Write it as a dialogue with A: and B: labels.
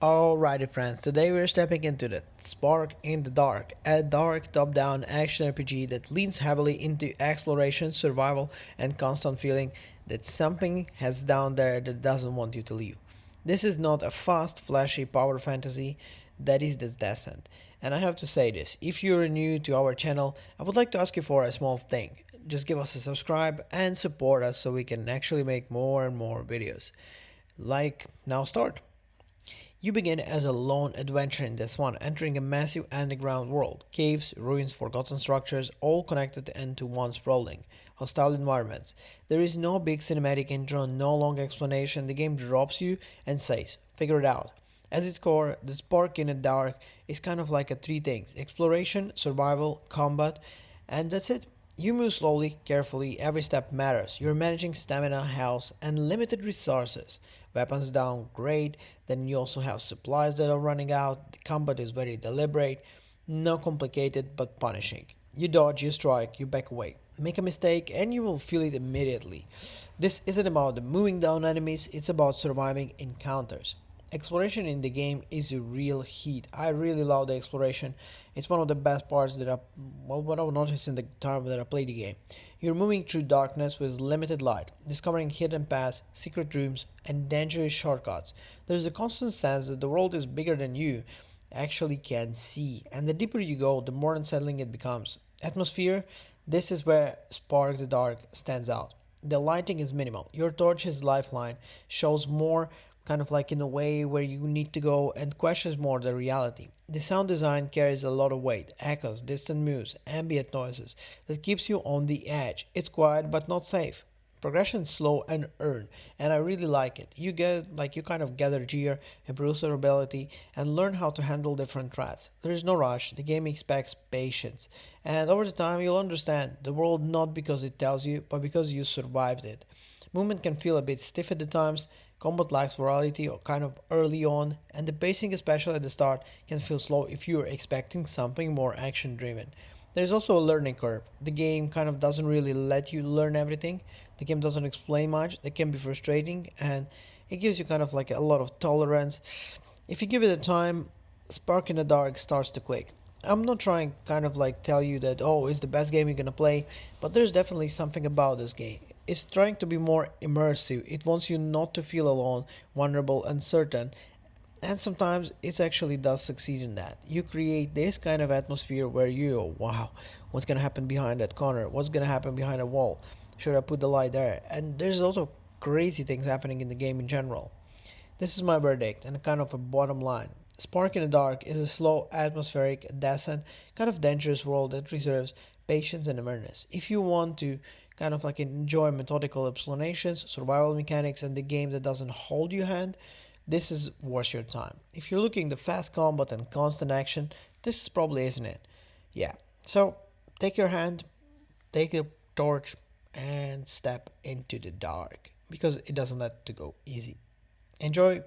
A: Alrighty friends, today we're stepping into the Spark in the Dark, a dark top-down action RPG that leans heavily into exploration, survival, and constant feeling that something has down there that doesn't want you to leave. This is not a fast, flashy power fantasy, that is the Descent. And I have to say this, if you're new to our channel, I would like to ask you for a small thing. Just give us a subscribe and support us so we can actually make more and more videos. Now start. You begin as a lone adventurer in this one, entering a massive underground world. Caves, ruins, forgotten structures, all connected into one sprawling, hostile environments. There is no big cinematic intro, no long explanation. The game drops you and says, figure it out. At its core, the Spark in the Dark is kind of like a three things: exploration, survival, combat, and that's it. You move slowly, carefully, every step matters. You're managing stamina, health, and limited resources. Weapons down, great. Then you also have supplies that are running out. The combat is very deliberate, not complicated but punishing. You dodge, you strike, you back away. Make a mistake and you will feel it immediately. This isn't about moving down enemies, it's about surviving encounters. Exploration in the game is a real heat. I really love the exploration. It's one of the best parts that what I've noticed in the time that I play the game. You're moving through darkness with limited light, discovering hidden paths, secret rooms, and dangerous shortcuts. There's a constant sense that the world is bigger than you actually can see, and the deeper you go, the more unsettling it becomes. Atmosphere, this is where Spark the Dark stands out. The lighting is minimal. Your torch's lifeline shows more kind of like in a way where you need to go and questions more the reality. The sound design carries a lot of weight, echoes, distant moves, ambient noises that keeps you on the edge. It's quiet but not safe. Progression slow and earned, and I really like it. You kind of gather gear, improve survivability, and learn how to handle different threats. There is no rush, the game expects patience, and over the time you'll understand the world not because it tells you, but because you survived it. Movement can feel a bit stiff at the times, combat lacks variety or kind of early on, and the pacing, especially at the start, can feel slow if you're expecting something more action driven. There's also a learning curve. The game kind of doesn't really let you learn everything. The game doesn't explain much. That can be frustrating, and it gives you kind of like a lot of tolerance. If you give it a time, Spark in the Dark starts to click. I'm not trying kind of like tell you that oh it's the best game you're gonna play, but there's definitely something about this game. It's trying to be more immersive. It wants you not to feel alone, vulnerable, uncertain, and sometimes it actually does succeed in that. You create this kind of atmosphere where you, wow, what's gonna happen behind that corner? What's gonna happen behind a wall? Should I put the light there? And there's also crazy things happening in the game in general. This is my verdict and kind of a bottom line. Spark in the Dark is a slow, atmospheric, decent, kind of dangerous world that reserves patience and awareness. If you want to kind of like enjoy methodical explanations, survival mechanics, and the game that doesn't hold your hand, this is worth your time. If you're looking the fast combat and constant action, this is probably isn't it. Yeah. So take your hand, take a torch, and step into the dark because it doesn't let to go easy. Enjoy.